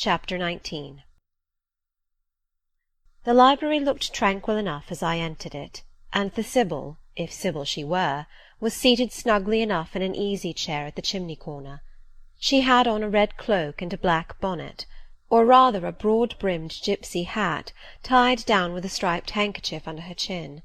Chapter 19 The library looked tranquil enough as I entered it, and the Sibyl, if Sibyl she were, was seated snugly enough in an easy-chair at the chimney-corner. She had on a red cloak and a black bonnet, or rather a broad-brimmed gipsy hat, tied down with a striped handkerchief under her chin.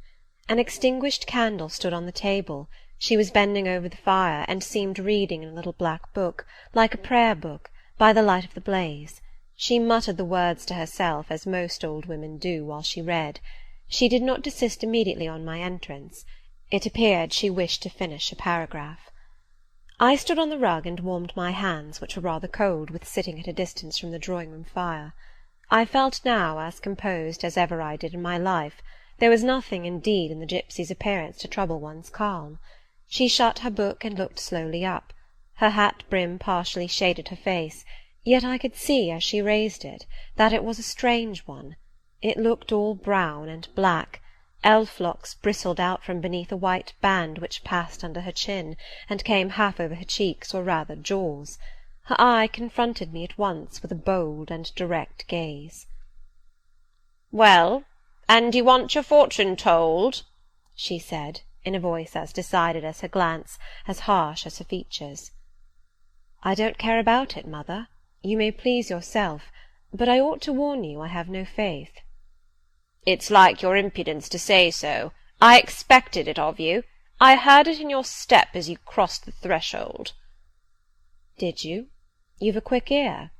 An extinguished candle stood on the table. She was bending over the fire, and seemed reading in a little black book, like a prayer-book, by the light of the blaze. She muttered the words to herself, as most old women do while she read. She did not desist immediately on my entrance. It appeared she wished to finish a paragraph. I stood on the rug and warmed my hands, which were rather cold with sitting at a distance from the drawing-room fire. I felt now as composed as ever I did in my life. There was nothing, indeed, in the gipsy's appearance to trouble one's calm. She shut her book and looked slowly up. Her hat-brim partially shaded her face, yet I could see, as she raised it, that it was a strange one. It looked all brown and black. Elf-locks bristled out from beneath a white band which passed under her chin, and came half over her cheeks, or rather jaws. Her eye confronted me at once with a bold and direct gaze. "Well, and you want your fortune told?" she said, in a voice as decided as her glance, as harsh as her features. "I don't care about it, mother. You may please yourself, but I ought to warn you I have no faith." "It's like your impudence to say so. I expected it of you. I heard it in your step as you crossed the threshold." "Did you? You've a quick ear."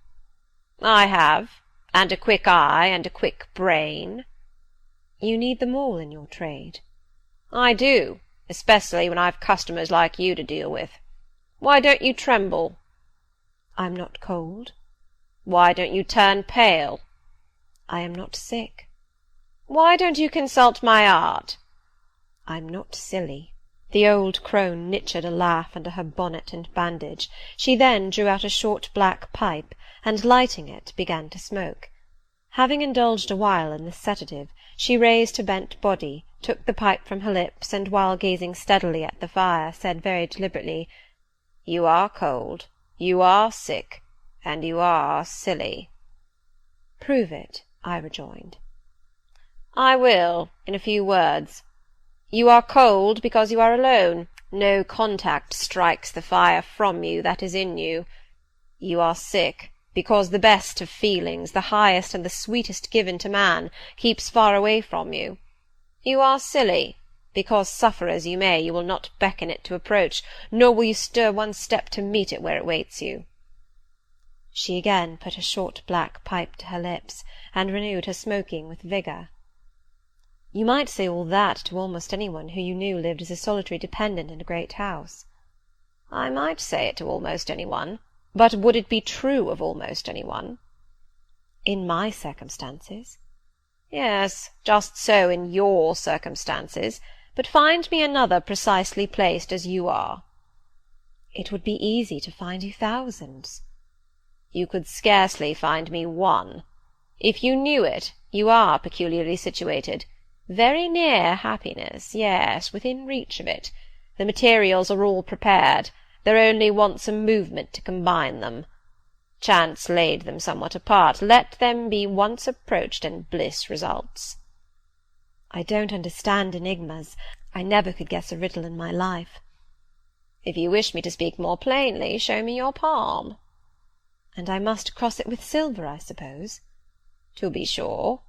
"I have, and a quick eye, and a quick brain." "You need them all in your trade." "I do, especially when I've customers like you to deal with. Why don't you tremble?" "I'm not cold." "Why don't you turn pale?" "I am not sick." "Why don't you consult my art?" "I'm not silly." The old crone knitched a laugh under her bonnet and bandage. She then drew out a short black pipe, and, lighting it, began to smoke. Having indulged a while in this sedative, she raised her bent body, took the pipe from her lips, and, while gazing steadily at the fire, said very deliberately, "You are cold, you are sick, and you are silly." "Prove it," I rejoined. "I will, in a few words. You are cold because you are alone. No contact strikes the fire from you that is in you. You are sick because the best of feelings, the highest and the sweetest given to man, keeps far away from you. You are silly because, suffer as you may, you will not beckon it to approach, nor will you stir one step to meet it where it waits you." She again put her short black pipe to her lips, and renewed her smoking with vigour. "You might say all that to almost any one who you knew lived as a solitary dependent in a great house." "I might say it to almost any one, but would it be true of almost any one?" "In my circumstances." "Yes, just so in your circumstances, but find me another precisely placed as you are." "It would be easy to find you thousands." "You could scarcely find me one. If you knew it, you are peculiarly situated. Very near happiness, yes, within reach of it. The materials are all prepared. There only wants a movement to combine them. Chance laid them somewhat apart. Let them be once approached, and bliss results." "I don't understand enigmas. I never could guess a riddle in my life." "If you wish me to speak more plainly, show me your palm." "And I must cross it with silver, I suppose?" "To be sure."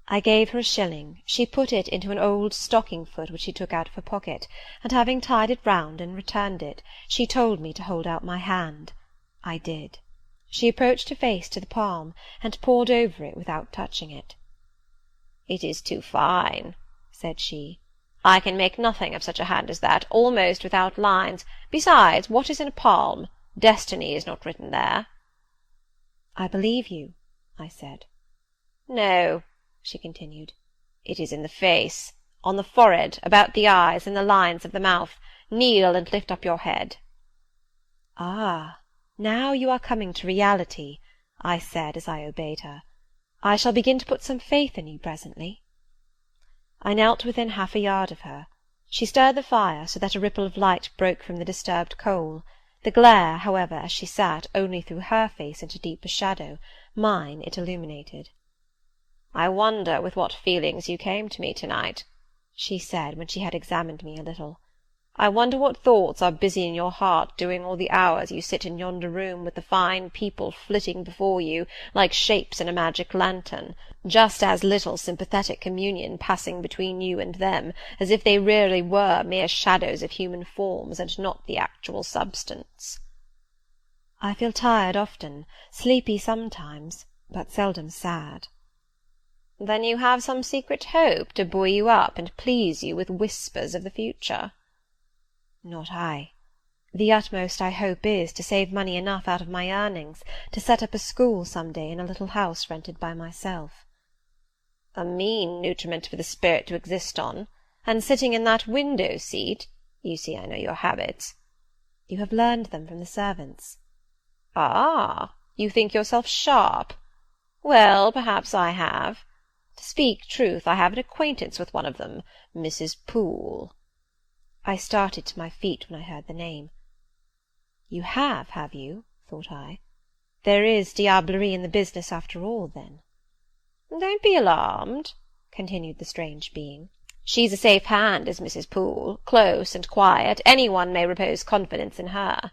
I gave her a shilling. She put it into an old stocking-foot which she took out of her pocket, and having tied it round and returned it, she told me to hold out my hand. I did. She approached her face to the palm, and pored over it without touching it. "It is too fine," said she. "I can make nothing of such a hand as that, almost without lines. Besides, what is in a palm? Destiny is not written there." "I believe you," I said. "No," she continued, "it is in the face, on the forehead, about the eyes, in the lines of the mouth. Kneel and lift up your head." "Ah, now you are coming to reality," I said as I obeyed her. "I shall begin to put some faith in you presently." I knelt within half a yard of her. She stirred the fire so that a ripple of light broke from the disturbed coal. The glare, however, as she sat, only threw her face into deeper shadow. Mine it illuminated. "I wonder with what feelings you came to me to-night," she said, when she had examined me a little. "I wonder what thoughts are busy in your heart during all the hours you sit in yonder room with the fine people flitting before you like shapes in a magic lantern, just as little sympathetic communion passing between you and them as if they really were mere shadows of human forms and not the actual substance." "I feel tired often, sleepy sometimes, but seldom sad." "Then you have some secret hope to buoy you up and please you with whispers of the future?" "Not I. The utmost I hope is to save money enough out of my earnings to set up a school some day in a little house rented by myself." "A mean nutriment for the spirit to exist on. And sitting in that window-seat, you see I know your habits." "You have learned them from the servants." "Ah, you think yourself sharp? Well, perhaps I have. To speak truth, I have an acquaintance with one of them, Mrs. Poole." I started to my feet when I heard the name. "You have you?" thought I. "There is diablerie in the business after all, then." "Don't be alarmed," continued the strange being. "She's a safe hand, is Mrs. Poole, close and quiet. Any one may repose confidence in her.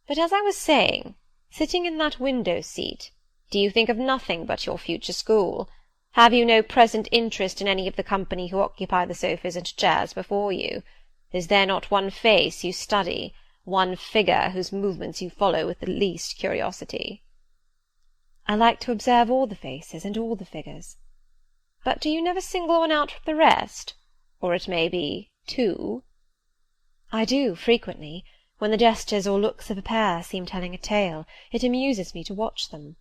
But as I was saying, sitting in that window-seat, do you think of nothing but your future school? Have you no present interest in any of the company who occupy the sofas and chairs before you? Is there not one face you study, one figure whose movements you follow with the least curiosity?" "I like to observe all the faces and all the figures." "But do you never single one out from the rest? Or it may be two?" "I do, frequently. When the gestures or looks of a pair seem telling a tale, it amuses me to watch them."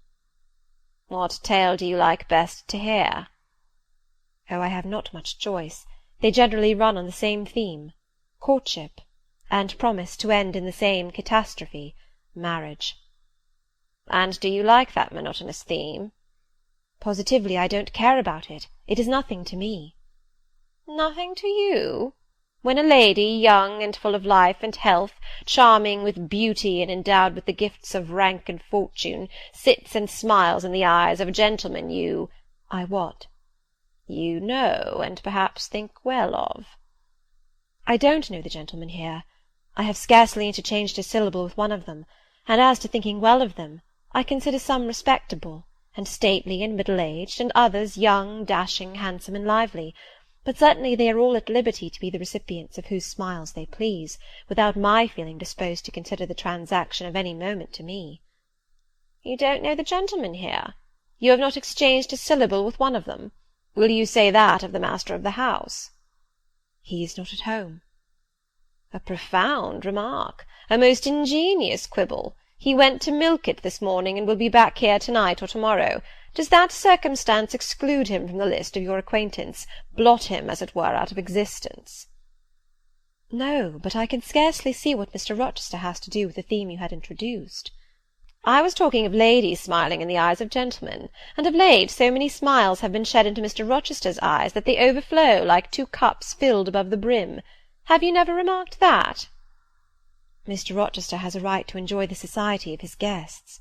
"What tale do you like best to hear?" "Oh, I have not much choice. They generally run on the same theme, courtship, and promise to end in the same catastrophe, marriage." "And do you like that monotonous theme?" "Positively I don't care about it. It is nothing to me." "Nothing to you? When a lady, young and full of life and health, charming with beauty and endowed with the gifts of rank and fortune, sits and smiles in the eyes of a gentleman you— "I what?" "You know, and perhaps think well of." "I don't know the gentleman here. I have scarcely interchanged a syllable with one of them, and as to thinking well of them, I consider some respectable, and stately and middle-aged, and others young, dashing, handsome, and lively, but certainly they are all at liberty to be the recipients of whose smiles they please, without my feeling disposed to consider the transaction of any moment to me." "You don't know the gentleman here? You have not exchanged a syllable with one of them? Will you say that of the master of the house?" "He is not at home." "A profound remark, a most ingenious quibble. He went to milk it this morning, and will be back here to-night or to-morrow. Does that circumstance exclude him from the list of your acquaintance, blot him, as it were, out of existence?" "No, but I can scarcely see what Mr. Rochester has to do with the theme you had introduced." "I was talking of ladies smiling in the eyes of gentlemen, and of late so many smiles have been shed into Mr. Rochester's eyes that they overflow like two cups filled above the brim. Have you never remarked that?" "Mr. Rochester has a right to enjoy the society of his guests."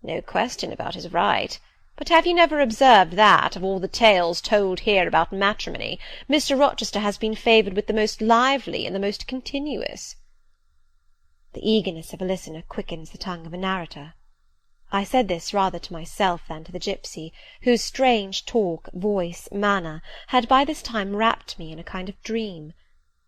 "No question about his right. But have you never observed that, of all the tales told here about matrimony, Mr. Rochester has been favoured with the most lively and the most continuous?" The eagerness of a listener quickens the tongue of a narrator. I said this rather to myself than to the gipsy, whose strange talk, voice, manner, had by this time wrapped me in a kind of dream.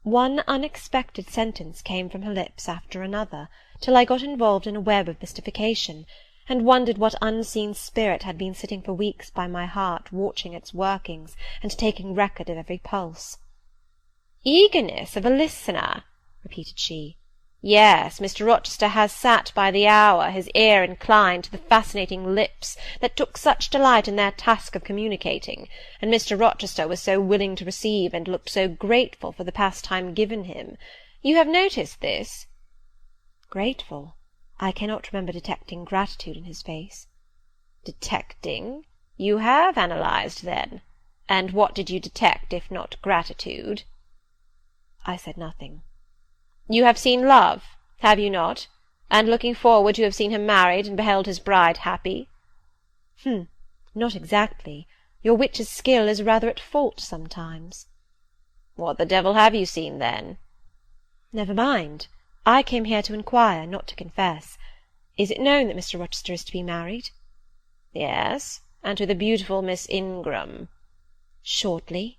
One unexpected sentence came from her lips after another, till I got involved in a web of mystification, and wondered what unseen spirit had been sitting for weeks by my heart, watching its workings, and taking record of every pulse. "Eagerness of a listener," repeated she. "Yes, Mr. Rochester has sat by the hour, his ear inclined to the fascinating lips that took such delight in their task of communicating, and Mr. Rochester was so willing to receive, and looked so grateful for the pastime given him. You have noticed this?" "Grateful? I cannot remember detecting gratitude in his face." "Detecting? You have analysed, then. And what did you detect, if not gratitude?" I said nothing. "You have seen love, have you not? And looking forward to have seen him married and beheld his bride happy?" "Not exactly. Your witch's skill is rather at fault sometimes." "What the devil have you seen, then?" "Never mind. I came here to inquire, not to confess. Is it known that Mr. Rochester is to be married?" "Yes, and to the beautiful Miss Ingram." "Shortly?"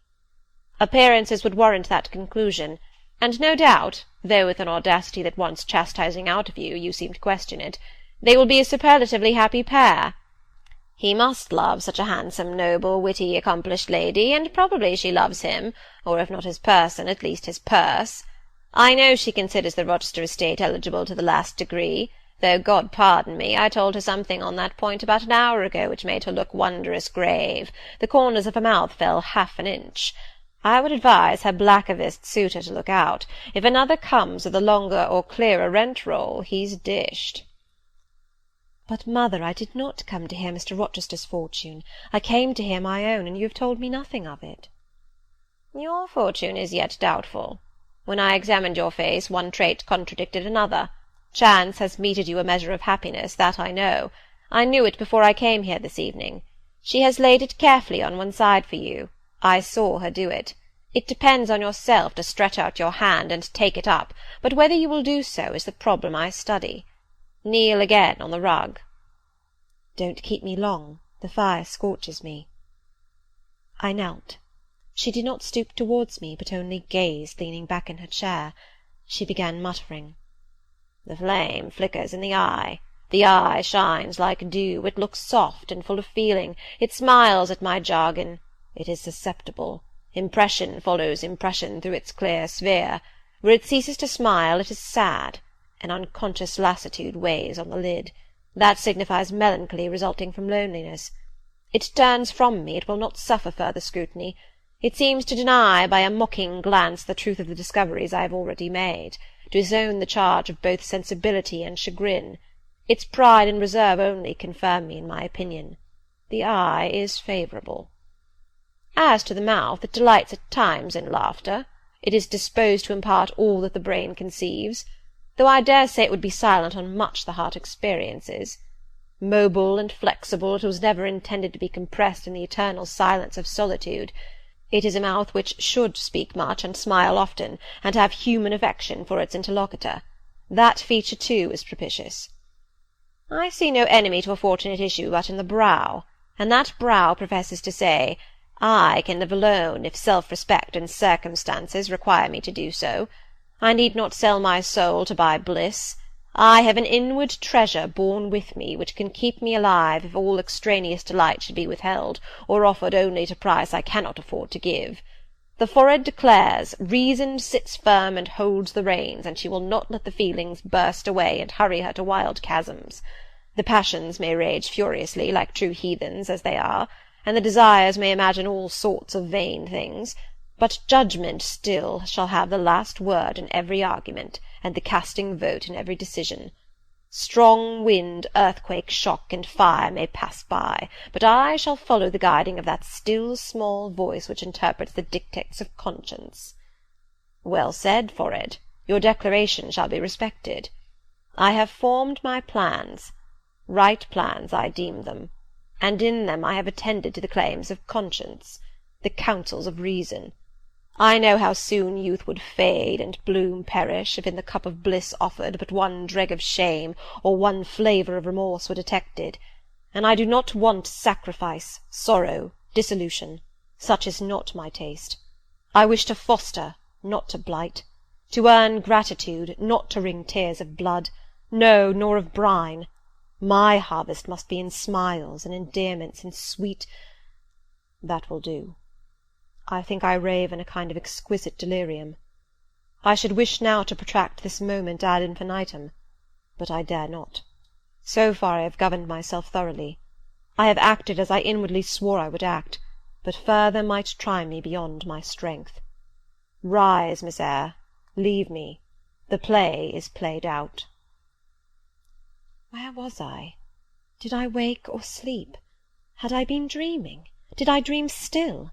"Appearances would warrant that conclusion, and no doubt, though with an audacity that wants chastising out of you, you seem to question it, they will be a superlatively happy pair. He must love such a handsome, noble, witty, accomplished lady, and probably she loves him, or if not his person, at least his purse. I know she considers the Rochester estate eligible to the last degree, though, God pardon me, I told her something on that point about an hour ago which made her look wondrous grave. The corners of her mouth fell half an inch. I would advise her blackavist suitor to look out. If another comes with a longer or clearer rent-roll, he's dished." "But, mother, I did not come to hear Mr. Rochester's fortune. I came to hear my own, and you have told me nothing of it." "Your fortune is yet doubtful. When I examined your face, one trait contradicted another. Chance has meted you a measure of happiness, that I know. I knew it before I came here this evening. She has laid it carefully on one side for you. I saw her do it. It depends on yourself to stretch out your hand and take it up, but whether you will do so is the problem I study. Kneel again on the rug." "Don't keep me long. The fire scorches me." I knelt. She did not stoop towards me, but only gazed, leaning back in her chair. She began muttering. "The flame flickers in the eye. The eye shines like dew. It looks soft and full of feeling. It smiles at my jargon. It is susceptible. Impression follows impression through its clear sphere. Where it ceases to smile, it is sad. An unconscious lassitude weighs on the lid. That signifies melancholy resulting from loneliness. It turns from me, it will not suffer further scrutiny. It seems to deny by a mocking glance the truth of the discoveries I have already made, to disown the charge of both sensibility and chagrin. Its pride and reserve only confirm me in my opinion. The eye is favourable. As to the mouth, it delights at times in laughter. It is disposed to impart all that the brain conceives, though I dare say it would be silent on much the heart experiences. Mobile and flexible, it was never intended to be compressed in the eternal silence of solitude. It is a mouth which should speak much and smile often, and have human affection for its interlocutor. That feature, too, is propitious. I see no enemy to a fortunate issue but in the brow, and that brow professes to say, I can live alone if self-respect and circumstances require me to do so. I need not sell my soul to buy bliss. I have an inward treasure born with me, which can keep me alive if all extraneous delight should be withheld, or offered only at a price I cannot afford to give. The forehead declares, reason sits firm and holds the reins, and she will not let the feelings burst away and hurry her to wild chasms. The passions may rage furiously, like true heathens as they are, and the desires may imagine all sorts of vain things, but judgment still shall have the last word in every argument, and the casting vote in every decision. Strong wind, earthquake, shock, and fire may pass by, but I shall follow the guiding of that still small voice which interprets the dictates of conscience. Well said, forehead. Your declaration shall be respected. I have formed my plans. Right plans I deem them, and in them I have attended to the claims of conscience, the counsels of reason. I know how soon youth would fade and bloom perish, if in the cup of bliss offered but one dreg of shame or one flavour of remorse were detected, and I do not want sacrifice, sorrow, dissolution. Such is not my taste. I wish to foster, not to blight, to earn gratitude, not to wring tears of blood, no, nor of brine. My harvest must be in smiles and endearments and sweet— That will do. I think I rave in a kind of exquisite delirium. I should wish now to protract this moment ad infinitum, but I dare not. So far I have governed myself thoroughly. I have acted as I inwardly swore I would act, but further might try me beyond my strength. Rise, Miss Eyre. Leave me. The play is played out. Where was I? Did I wake or sleep? Had I been dreaming? Did I dream still?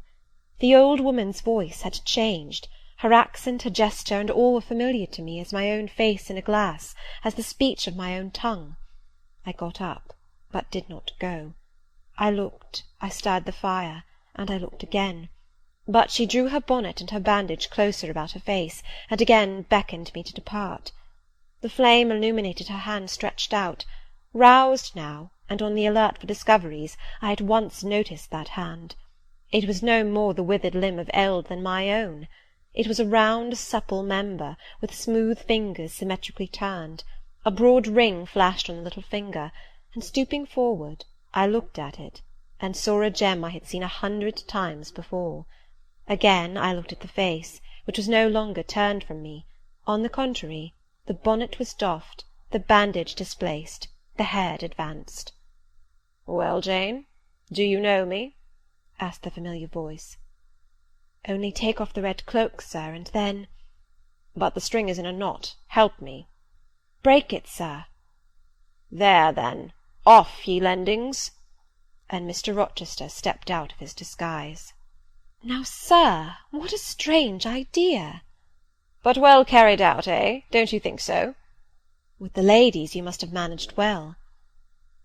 The old woman's voice had changed. Her accent, her gesture, and all were familiar to me as my own face in a glass, as the speech of my own tongue. I got up, but did not go. I looked, I stirred the fire, and I looked again. But she drew her bonnet and her bandage closer about her face, and again beckoned me to depart. The flame illuminated her hand stretched out. Roused now, and on the alert for discoveries, I at once noticed that hand. It was no more the withered limb of eld than my own. It was a round, supple member, with smooth fingers symmetrically turned. A broad ring flashed on the little finger, and stooping forward, I looked at it, and saw a gem I had seen 100 times before. Again I looked at the face, which was no longer turned from me. On the contrary, the bonnet was doffed, the bandage displaced, the head advanced. "Well, Jane, do you know me?" asked the familiar voice. "Only take off the red cloak, sir, and then—" "But the string is in a knot. Help me." "Break it, sir." "There, then. Off, ye lendings!" And Mr. Rochester stepped out of his disguise. "Now, sir, what a strange idea!" "But well carried out, eh? Don't you think so?" "With the ladies you must have managed well."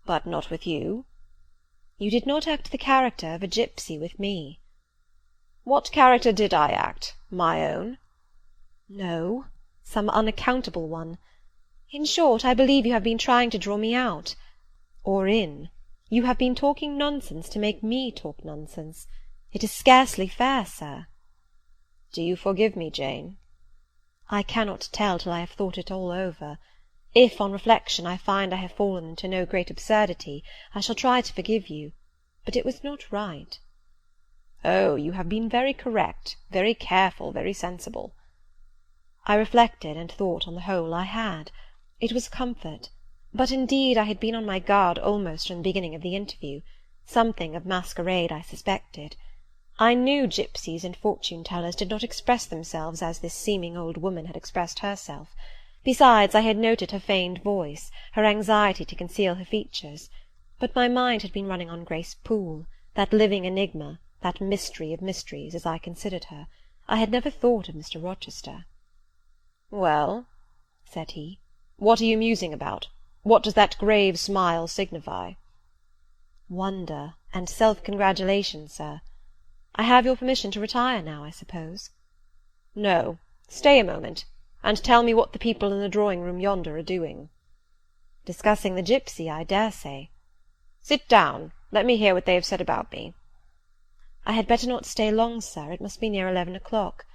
"But not with you." "You did not act the character of a gipsy with me." "What character did I act? My own?" "No, some unaccountable one. In short, I believe you have been trying to draw me out. Or in. You have been talking nonsense to make me talk nonsense. It is scarcely fair, sir." "Do you forgive me, Jane?" "I cannot tell till I have thought it all over. If, on reflection, I find I have fallen into no great absurdity, I shall try to forgive you. But it was not right." "Oh, you have been very correct, very careful, very sensible." I reflected, and thought on the whole I had. It was a comfort. But indeed I had been on my guard almost from the beginning of the interview. Something of masquerade I suspected. I knew gipsies and fortune-tellers did not express themselves as this seeming old woman had expressed herself. Besides, I had noted her feigned voice, her anxiety to conceal her features. But my mind had been running on Grace Poole, that living enigma, that mystery of mysteries, as I considered her. I had never thought of Mr. Rochester. "Well," said he, "what are you musing about? What does that grave smile signify?" "Wonder and self-congratulation, sir. I have your permission to retire now, I suppose?" "No, stay a moment, and tell me what the people in the drawing-room yonder are doing." "Discussing the gipsy, I dare say." "Sit down. Let me hear what they have said about me." "I had better not stay long, sir. It must be near 11 o'clock.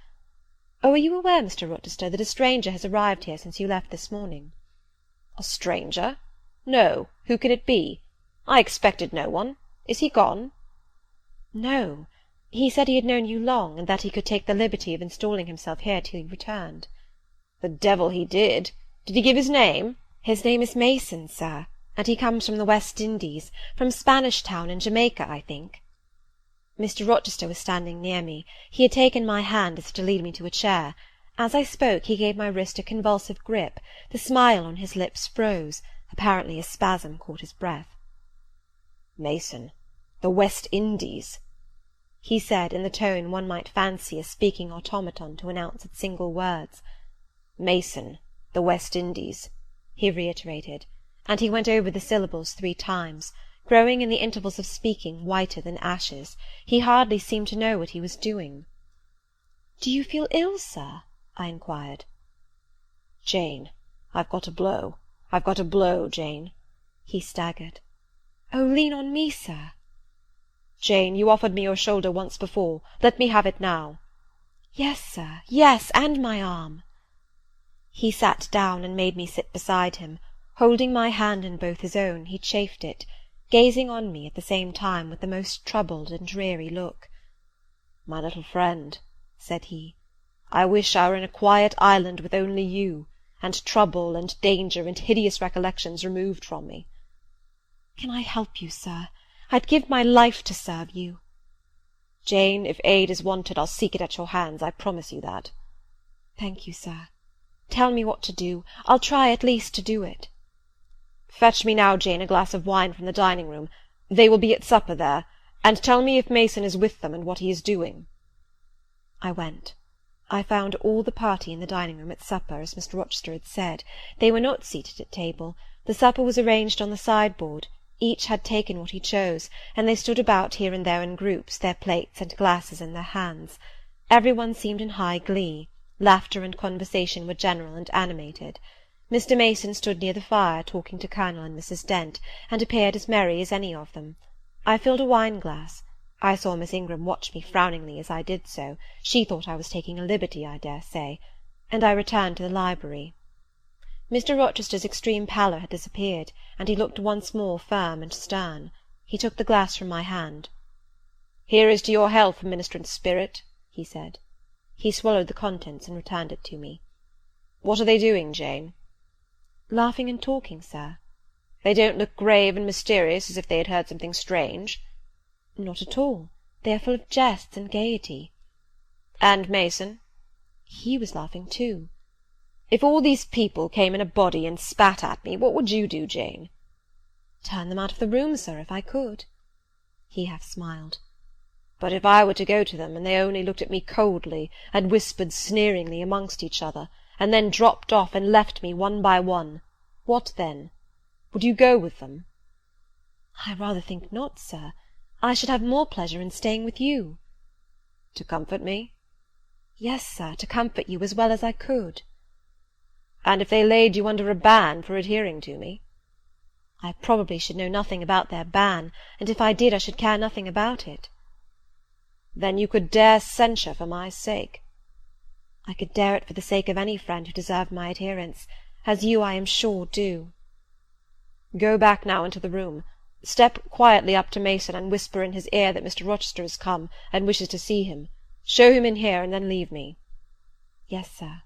Oh, are you aware, Mr. Rochester, that a stranger has arrived here since you left this morning?" "A stranger? No. Who can it be? I expected no one. Is he gone?" "No. He said he had known you long, and that he could take the liberty of installing himself here till you returned." "The devil he did! Did he give his name?" "His name is Mason, sir, and he comes from the West Indies, from Spanish Town in Jamaica, I think." Mr. Rochester was standing near me. He had taken my hand as if to lead me to a chair. As I spoke, he gave my wrist a convulsive grip. The smile on his lips froze. Apparently a spasm caught his breath. "Mason, the West Indies!" he said, in the tone one might fancy a speaking automaton to announce its single words. "Mason, the West Indies," he reiterated, and he went over the syllables 3 times, growing in the intervals of speaking whiter than ashes. He hardly seemed to know what he was doing. "Do you feel ill, sir?" I inquired. "Jane, I've got a blow. I've got a blow, Jane." He staggered. "Oh, lean on me, sir." "Jane, you offered me your shoulder once before. Let me have it now." "Yes, sir, yes, and my arm." He sat down and made me sit beside him. Holding my hand in both his own, he chafed it, gazing on me at the same time with the most troubled and dreary look. "My little friend," said he, "I wish I were in a quiet island with only you, and trouble and danger and hideous recollections removed from me." "Can I help you, sir? I'd give my life to serve you." "Jane, if aid is wanted, I'll seek it at your hands, I promise you that." "Thank you, sir. Tell me what to do. I'll try at least to do it." "Fetch me now, Jane, a glass of wine from the dining-room. They will be at supper there. And tell me if Mason is with them, and what he is doing." I went. I found all the party in the dining-room at supper, as Mr. Rochester had said. They were not seated at table. The supper was arranged on the sideboard. Each had taken what he chose, and they stood about here and there in groups, their plates and glasses in their hands. Every one seemed in high glee. Laughter and conversation were general and animated. Mr. Mason stood near the fire, talking to Colonel and Mrs. Dent, and appeared as merry as any of them. I filled a wine-glass. I saw Miss Ingram watch me frowningly as I did so. She thought I was taking a liberty, I dare say, and I returned to the library. Mr. Rochester's extreme pallor had disappeared, and he looked once more firm and stern. He took the glass from my hand. "Here is to your health, ministrant spirit," he said. He swallowed the contents and returned it to me. "What are they doing, Jane?" "Laughing and talking, sir." "They don't look grave and mysterious, as if they had heard something strange?" "Not at all. They are full of jests and gaiety." "And Mason?" "He was laughing too." "If all these people came in a body and spat at me, what would you do, Jane?" "Turn them out of the room, sir, if I could." He half smiled. "But if I were to go to them, and they only looked at me coldly, and whispered sneeringly amongst each other, and then dropped off and left me one by one, what then? Would you go with them?" "I rather think not, sir. I should have more pleasure in staying with you." "To comfort me?" "Yes, sir, to comfort you as well as I could." "And if they laid you under a ban for adhering to me?" "I probably should know nothing about their ban, and if I did I should care nothing about it." "Then you could dare censure for my sake?" "I could dare it for the sake of any friend who deserved my adherence, as you, I am sure, do." "Go back now into the room. Step quietly up to Mason and whisper in his ear that Mr. Rochester has come, and wishes to see him. Show him in here, and then leave me." "Yes, sir."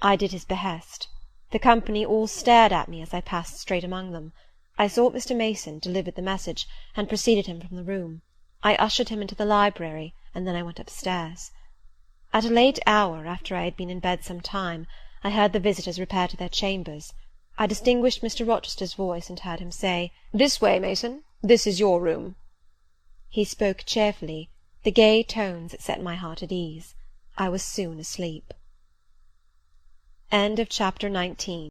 I did his behest. The company all stared at me as I passed straight among them. I sought Mr. Mason, delivered the message, and preceded him from the room. I ushered him into the library, and then I went upstairs. At a late hour, after I had been in bed some time, I heard the visitors repair to their chambers. I distinguished Mr. Rochester's voice, and heard him say, "This way, Mason. This is your room." He spoke cheerfully. The gay tones set my heart at ease. I was soon asleep. Chapter 19